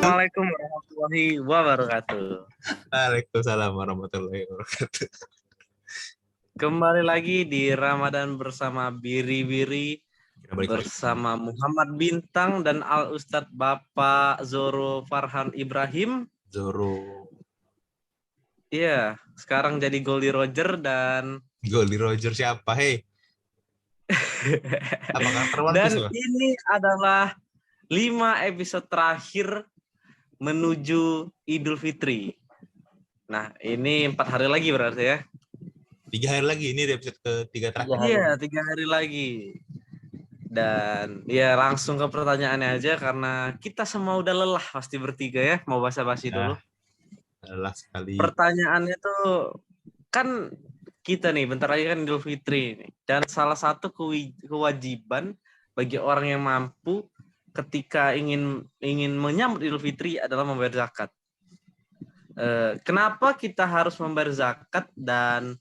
Assalamualaikum warahmatullahi wabarakatuh. Waalaikumsalam warahmatullahi wabarakatuh. Kembali lagi di Ramadan bersama Biri-Biri bersama Muhammad Bintang dan Al Ustadz Bapak Zoro Farhan Ibrahim. Zoro. Iya, sekarang jadi Goldie Roger dan Goldie Roger siapa? Hei. Apakah One dan Piece, ini adalah 5 episode terakhir menuju Idul Fitri. Nah, ini 4 hari lagi berarti ya. 3 hari lagi, ini di episode ke-3 terakhir. Iya, 3 hari lagi. Dan ya langsung ke pertanyaannya aja karena kita semua udah lelah pasti bertiga ya, mau basa-basi dulu. Lelah sekali. Pertanyaannya tuh kan kita nih bentar lagi kan Idul Fitri nih. Dan salah satu kewajiban bagi orang yang mampu ketika ingin menyambut Idul Fitri adalah membayar zakat. Kenapa kita harus membayar zakat dan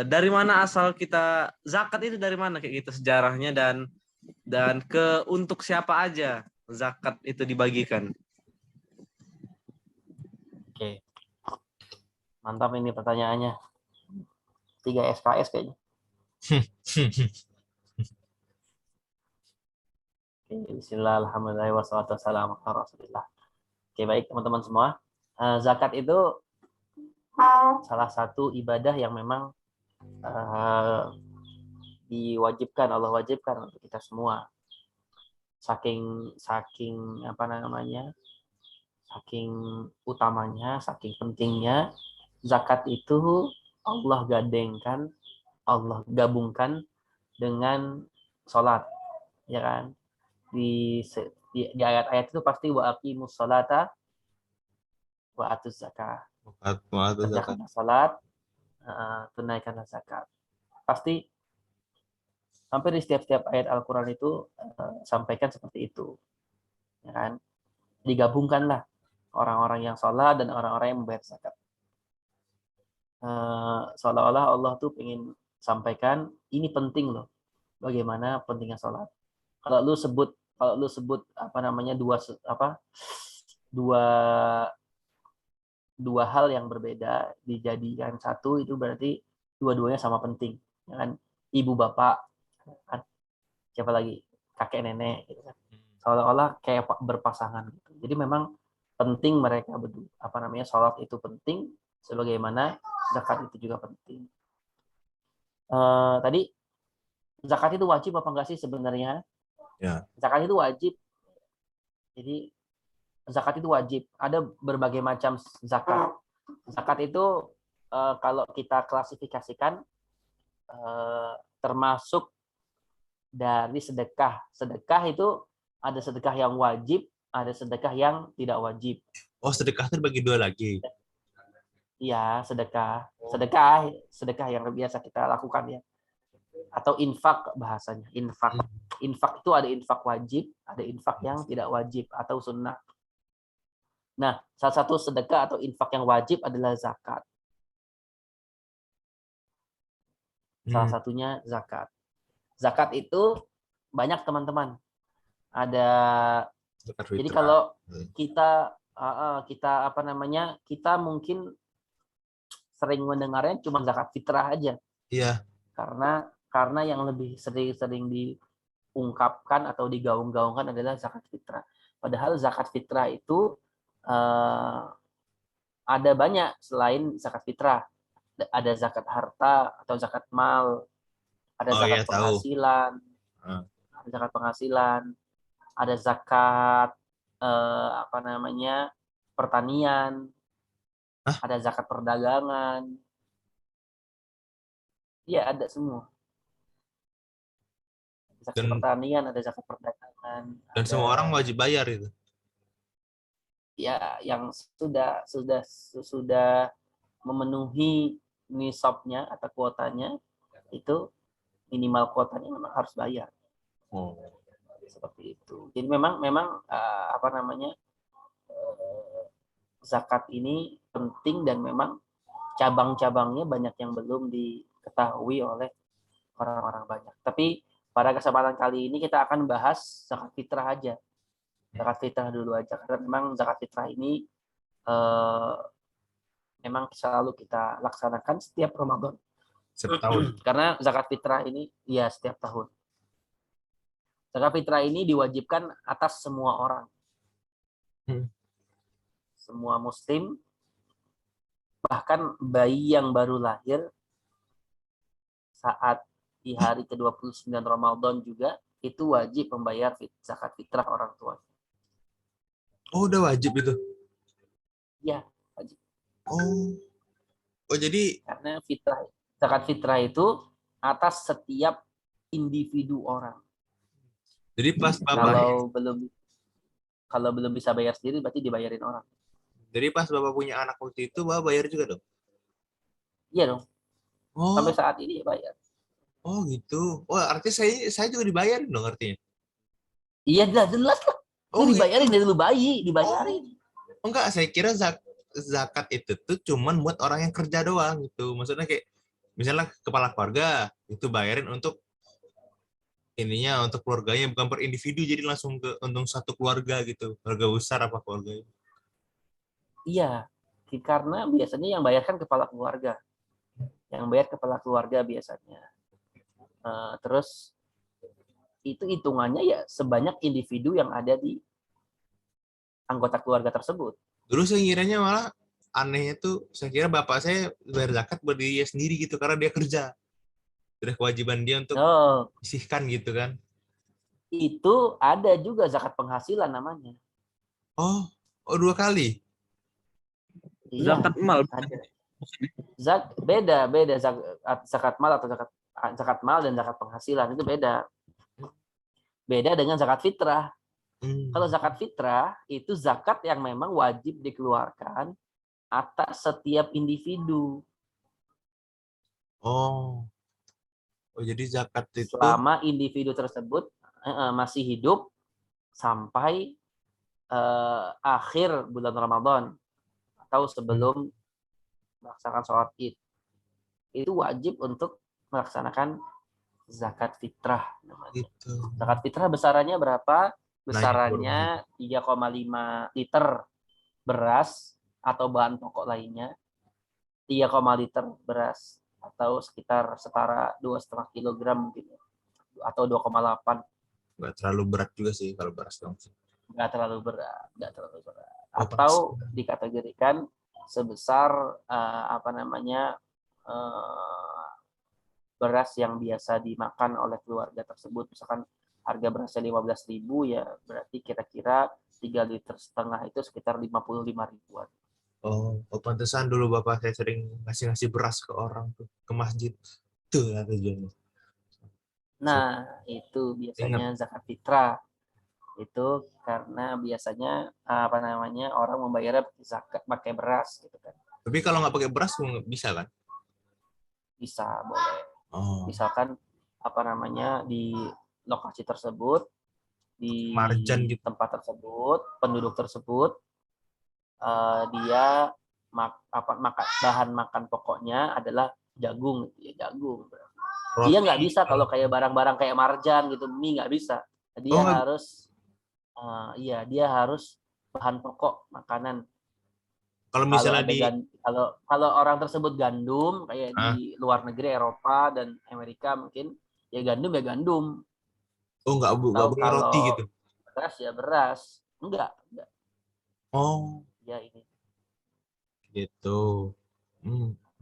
dari mana asal kita zakat itu, dari mana kayak gitu sejarahnya, dan untuk siapa aja zakat itu dibagikan? Oke. Mantap ini pertanyaannya. 3 SKS kayaknya. Bismillah, alhamdulillah, wassalatu wassalamu ala rasulillah. Oke, baik teman-teman semua. Zakat itu salah satu ibadah yang memang diwajibkan, Allah wajibkan untuk kita semua. Saking apa namanya? Saking utamanya, saking pentingnya zakat itu Allah gadengkan, Allah gabungkan dengan sholat, ya kan? Di ayat-ayat itu pasti wa aqimus sholata wa atuz zakah. Kerjakanlah sholat, tunaikanlah zakat. Pasti hampir di setiap ayat Al-Quran itu sampaikan seperti itu, ya kan? Digabungkanlah orang-orang yang sholat dan orang-orang yang membayar zakat. Seolah-olah Allah tuh ingin sampaikan ini penting loh, bagaimana pentingnya sholat. Kalau lu sebut apa namanya dua hal yang berbeda dijadikan satu, itu berarti dua-duanya sama penting, ya kan? Ibu bapak kan, siapa lagi, kakek nenek gitu kan, seolah-olah kayak berpasangan gitu. Jadi memang penting mereka berdua, apa namanya, sholat itu penting sebagaimana zakat itu juga penting. Tadi zakat itu wajib apa enggak sih sebenarnya? Ya. Zakat itu wajib. Jadi zakat itu wajib. Ada berbagai macam zakat. Zakat itu kalau kita klasifikasikan termasuk dari sedekah. Sedekah itu ada sedekah yang wajib, ada sedekah yang tidak wajib. Oh, sedekah terbagi 2 lagi. Iya, sedekah yang biasa kita lakukan ya. Atau infak bahasanya, infak. Infak itu ada infak wajib, ada infak yang tidak wajib atau sunnah. Nah, salah satu sedekah atau infak yang wajib adalah zakat. Salah satunya zakat. Zakat itu banyak teman-teman. Ada zakat fitrah. Jadi kalau kita apa namanya, kita mungkin sering mendengarnya cuma zakat fitrah aja. Iya. Karena yang lebih sering diungkapkan atau digaung-gaungkan adalah zakat fitrah. Padahal zakat fitrah itu ada banyak selain zakat fitrah. Ada zakat harta atau zakat mal, ada zakat penghasilan, ada zakat penghasilan, ada zakat apa namanya, pertanian, ada zakat perdagangan. Iya, ada semua. Zakat pertanian, ada zakat perdagangan. Dan semua orang wajib bayar itu. Ya, yang sudah memenuhi nisabnya atau kuotanya, itu minimal kuotanya memang harus bayar. Seperti itu. Jadi memang apa namanya, zakat ini penting dan memang cabang-cabangnya banyak yang belum diketahui oleh orang-orang banyak. Tapi pada kesempatan kali ini kita akan bahas zakat fitrah aja. Zakat fitrah dulu aja, karena memang zakat fitrah ini memang selalu kita laksanakan setiap Ramadan. Setahun. Karena zakat fitrah ini ya setiap tahun. Zakat fitrah ini diwajibkan atas semua orang. Semua muslim, bahkan bayi yang baru lahir saat di hari ke-29 Ramadan juga itu wajib membayar zakat fitrah orang tua. Oh, udah wajib itu. Ya, wajib. Oh, jadi Karena zakat fitrah itu atas setiap individu orang. jadi pas Bapak Kalau belum bisa bayar sendiri berarti dibayarin orang. Jadi pas Bapak punya anak waktu itu, Bapak bayar juga dong? Iya dong. Sampai Oh, saat ini bayar. oh gitu. Oh, artinya saya juga dibayarin dong artinya. Iya jelas lah. Oh, Itu dibayarin gitu. dari lu bayi, dibayarin. Enggak, saya kira zakat itu tuh cuman buat orang yang kerja doang gitu. Maksudnya kayak misalnya kepala keluarga itu bayarin untuk ininya untuk keluarganya bukan per individu jadi langsung ke untung satu keluarga gitu. Keluarga besar apa keluarga. Iya, karena biasanya yang bayar kan kepala keluarga. Yang bayar kepala keluarga biasanya. Terus itu hitungannya ya sebanyak individu yang ada di anggota keluarga tersebut. Dulu saya ngiranya malah anehnya tuh saya kira bapak saya bayar zakat buat dia sendiri gitu karena dia kerja. Sudah kewajiban dia untuk Oh, sisihkan gitu kan. itu ada juga zakat penghasilan namanya. Oh, dua kali. Iya, Zakat mal. ada. Beda zakat mal atau zakat mal dan zakat penghasilan itu beda. Beda dengan zakat fitrah. Kalau zakat fitrah itu zakat yang memang wajib dikeluarkan atas setiap individu. Oh, jadi zakat itu Selama individu tersebut masih hidup sampai akhir bulan Ramadan atau sebelum melaksanakan sholat Id. Itu wajib untuk melaksanakan zakat fitrah namanya. gitu. Zakat fitrah besarannya berapa? Nanya Besarannya 3,5 liter beras atau bahan pokok lainnya, 3, liter beras atau sekitar setara 2,5 kilogram mungkin atau 2,8. nggak terlalu berat juga sih kalau beras dong. Nggak terlalu berat. Oh, Atau dikategorikan sebesar apa namanya beras yang biasa dimakan oleh keluarga tersebut. Misalkan harga berasnya 15.000 ya berarti kira-kira 3,5 liter itu sekitar 55 ribuan. Oh, pantesan dulu bapak saya sering ngasih beras ke orang tuh ke masjid. Tuh lah tujuannya. Nah, itu biasanya zakat fitrah. Itu karena biasanya apa namanya orang membayar zakat pakai beras gitu kan. Tapi kalau nggak pakai beras bisa kan? Bisa, boleh. Oh, Misalkan apa namanya di lokasi tersebut, di marjan gitu. tempat tersebut, penduduk tersebut dia bahan makan pokoknya adalah jagung, ya jagung. Dia nggak bisa kalau kayak barang-barang kayak marjan gitu, mie nggak bisa. Dia harus dia harus bahan pokok makanan. Kalau misalnya kalau orang tersebut gandum kayak di luar negeri Eropa dan Amerika mungkin ya gandum. Oh, nggak boleh roti gitu. Beras ya beras. Enggak. Oh, Ya ini. gitu.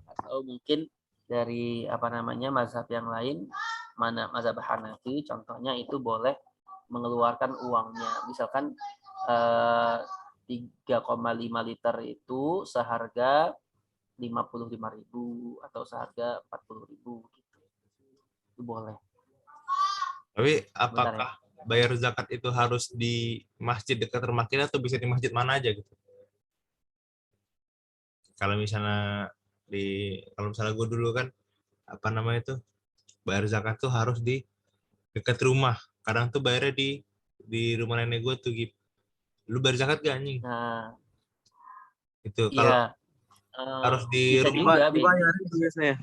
Atau mungkin dari apa namanya mazhab yang lain, mana mazhab Hanafi contohnya itu boleh mengeluarkan uangnya. Misalkan 3,5 liter itu seharga 55.000 atau seharga 40.000 gitu. Itu boleh. Tapi apakah bayar zakat itu harus di masjid dekat rumah kita atau bisa di masjid mana aja gitu? Kalau misalnya gue dulu kan apa namanya itu bayar zakat tuh harus di dekat rumah. Kadang tuh bayarnya di rumah nenek gue tuh gitu. Lu bayar zakat gak anjing? Nah, Itu iya. kalau harus di Bisa rumah juga dibayarin biasanya.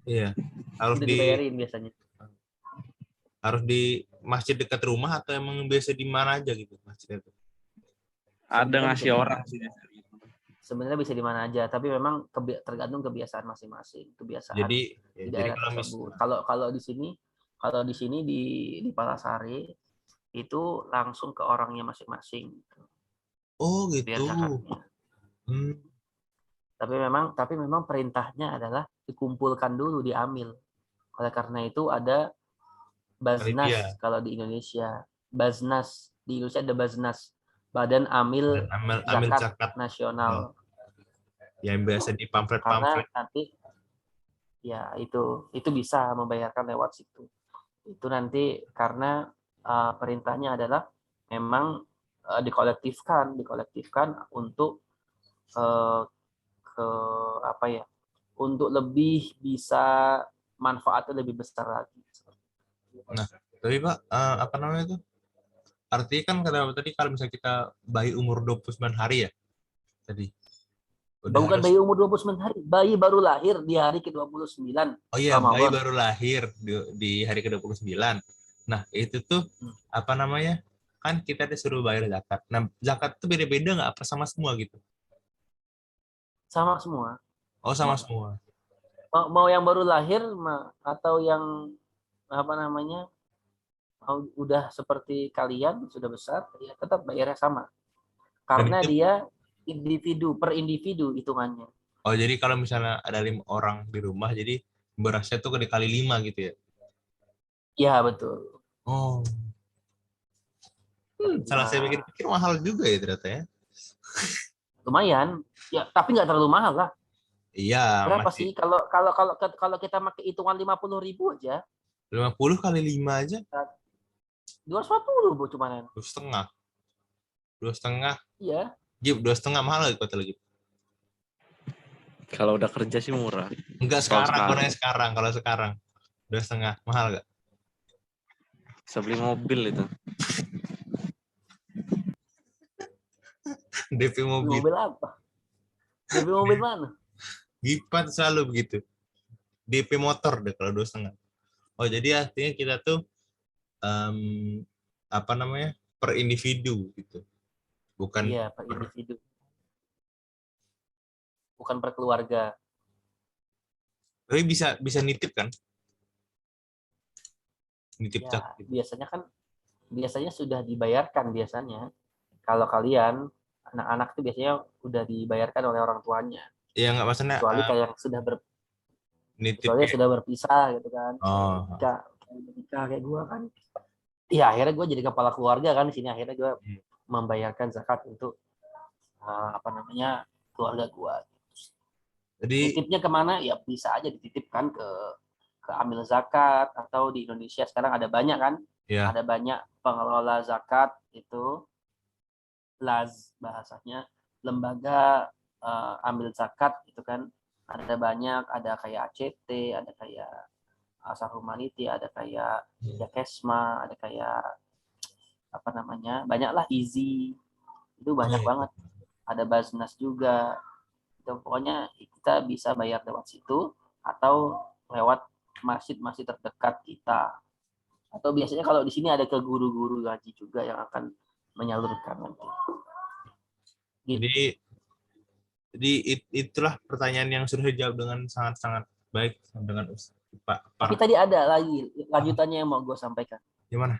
iya, harus itu dibayarin biasanya. harus di masjid dekat rumah atau emang biasa di mana aja gitu masjidnya tuh? Ada Sebenarnya ngasih bisa di orang mana- sih. Sebenarnya bisa di mana aja, tapi memang tergantung kebiasaan masing-masing, kebiasaan Jadi di jadi daerah kalau tersebut. Kalau di sini di Palasari itu langsung ke orangnya masing-masing oh biar gitu. zakatnya. Hmm, Tapi memang perintahnya adalah dikumpulkan dulu, diambil. Oleh karena itu ada panitia Baznas kalau di Indonesia. Baznas di Indonesia ada Baznas, Badan dan Amil ambil Zakat zakat Nasional. yang biasa di Karena pamflet-pamflet. nanti ya itu bisa membayarkan lewat situ. Itu nanti karena perintahnya adalah memang dikolektifkan untuk eh, ke apa ya? Untuk lebih bisa manfaatnya lebih besar lagi. Nah, tapi Pak, apa namanya itu? Artinya kan kata Bapak tadi kalau misalnya kita bayi umur 29 hari ya tadi. Udah Bukan harus. bayi umur 29 hari, bayi baru lahir di hari ke-29 Oh iya, bayi Ramadan. baru lahir di hari ke-29. Nah, itu tuh apa namanya? Kan kita disuruh bayar zakat. Nah, zakat tuh beda-beda nggak apa sama semua gitu? Sama semua. Oh, sama semua. Mau yang baru lahir atau yang apa namanya udah seperti kalian sudah besar, ya tetap bayarnya sama. Dan Karena itu, dia per individu hitungannya. oh jadi kalau misalnya ada 5 orang di rumah, jadi berasnya tuh dikali 5 gitu ya? Ya betul. Oh, salah saya Nah, pikir-pikir mahal juga ya ternyata ya. lumayan. Ya, tapi nggak terlalu mahal lah. Iya, Berapa masih sih kalau kita pakai hitungan 50.000 aja, 50 kali 5 aja, 250 Bu cuman. 2,5. 2,5, Iya. Gip, 2,5 mahal lagi kota lagi. Kalau udah kerja sih murah. Enggak Kalau sekarang, kalau sekarang 2,5 mahal gak? bisa beli mobil itu. DP mobil. Mobil apa? DP mobil mana? Gipat selalu begitu. DP motor deh kalau 2,5. Oh jadi artinya kita tuh em, apa namanya per individu gitu, bukan Iya, per individu. Bukan per keluarga. tapi bisa bisa nitip kan, nitip Ya, cak gitu. biasanya sudah dibayarkan biasanya. Kalau kalian anak-anak itu biasanya udah dibayarkan oleh orang tuanya. Ya nggak maksudnya Kecuali kayak yang nitip kecuali yang kayak sudah berpisah gitu kan. oh Nikah kayak gue kan. Iya, akhirnya gue jadi kepala keluarga kan di sini, akhirnya gue membayarkan zakat untuk apa namanya keluarga gue. jadi Nitipnya kemana? Ya bisa aja dititipkan ke amil zakat, atau di Indonesia sekarang ada banyak kan, ya ada banyak pengelola zakat itu, bahasanya lembaga ambil zakat itu kan, ada banyak, ada kayak ACT, ada kayak Asal Humanity, ada kayak ya Kesma, ada kayak apa namanya, banyaklah Easy, itu banyak banget, ada Baznas juga. Itu pokoknya kita bisa bayar lewat situ atau lewat masjid-masjid terdekat kita. Atau biasanya kalau di sini ada ke guru-guru ngaji juga yang akan menyalurkan nanti. Gitu. jadi itulah pertanyaan yang sudah dijawab dengan sangat-sangat baik dengan Pak Tapi para tadi ada lagi lanjutannya yang mau gue sampaikan. gimana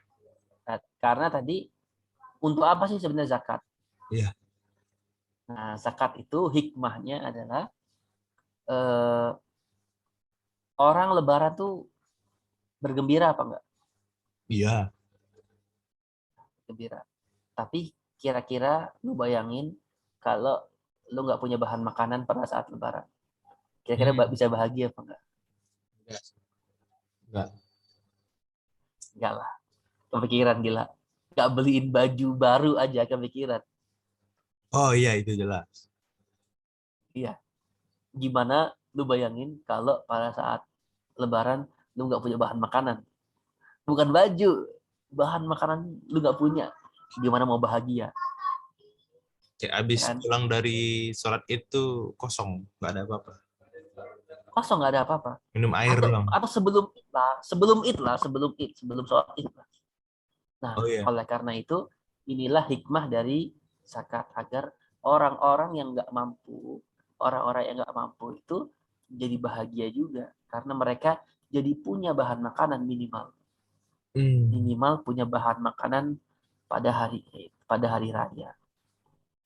Karena tadi untuk apa sih sebenarnya zakat? iya Nah, zakat itu hikmahnya adalah eh, orang Lebaran tuh bergembira apa enggak? iya Gembira. Tapi kira-kira lu bayangin kalau lu nggak punya bahan makanan pada saat Lebaran, kira-kira bisa bahagia apa enggak? enggak Enggak lah. Kepikiran gila. Nggak beliin baju baru aja kepikiran. oh iya itu jelas Iya. Gimana lu bayangin kalau pada saat Lebaran lu nggak punya bahan makanan? Bukan baju, bahan makanan lu nggak punya. Gimana mau bahagia? kayak abis Kan? pulang dari sholat itu kosong nggak ada apa-apa kosong, nggak ada apa-apa. Minum air doang. Atau sebelum sholat id lah. Nah, Oh iya. oleh karena itu inilah hikmah dari zakat, agar orang-orang yang nggak mampu, itu jadi bahagia juga, karena mereka jadi punya bahan makanan minimal punya bahan makanan pada hari raya.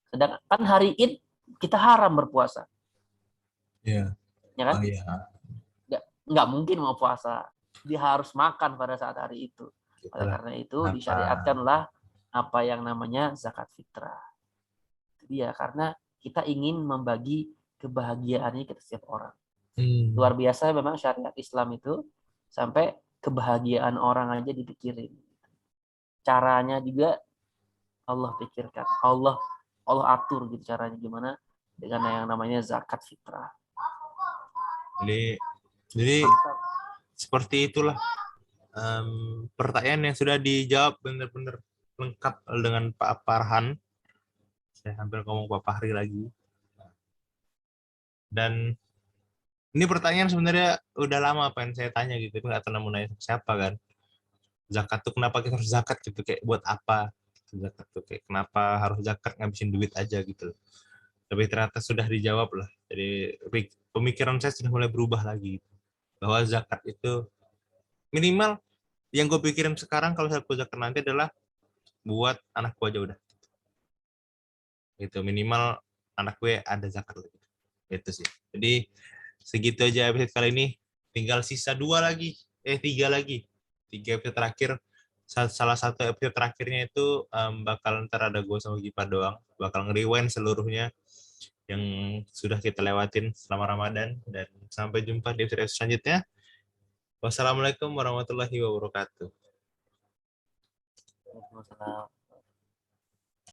Sedangkan hari Id kita haram berpuasa, Iya. ya kan? Oh iya. Nggak mungkin mau puasa, dia harus makan pada saat hari itu. Oleh karena itu disyariatkanlah apa yang namanya zakat fitrah. Itu dia, karena kita ingin membagi kebahagiaannya ke setiap orang. Luar biasa memang syariat Islam itu, sampai kebahagiaan orang aja dipikirin. Caranya juga Allah pikirkan, Allah atur gitu caranya gimana dengan yang namanya zakat fitrah. Jadi seperti itulah pertanyaan yang sudah dijawab benar-benar lengkap dengan Pak Farhan. Saya hampir ngomong Pak Fahri lagi. Dan ini pertanyaan sebenarnya udah lama pengen saya tanya gitu, tapi nggak tahu mau nanya siapa kan. Zakat tuh kenapa kita harus zakat gitu, kayak buat apa? Zakat tuh kayak kenapa harus zakat, ngabisin duit aja gitu. Tapi ternyata sudah dijawab lah. Jadi pemikiran saya sudah mulai berubah lagi. Bahwa zakat itu minimal yang gue pikirin sekarang kalau saya zakat nanti adalah buat anak gue aja udah. Gitu, minimal anak gue ada zakat lagi. Itu sih. Jadi segitu aja episode kali ini. Tinggal sisa 3 lagi. 3 episode terakhir. Salah satu episode terakhirnya itu bakal ntar ada gue sama Gipa doang. Bakal nge-rewind seluruhnya yang sudah kita lewatin selama Ramadan. Dan sampai jumpa di episode selanjutnya. Wassalamualaikum warahmatullahi wabarakatuh. Waalaikumsalam.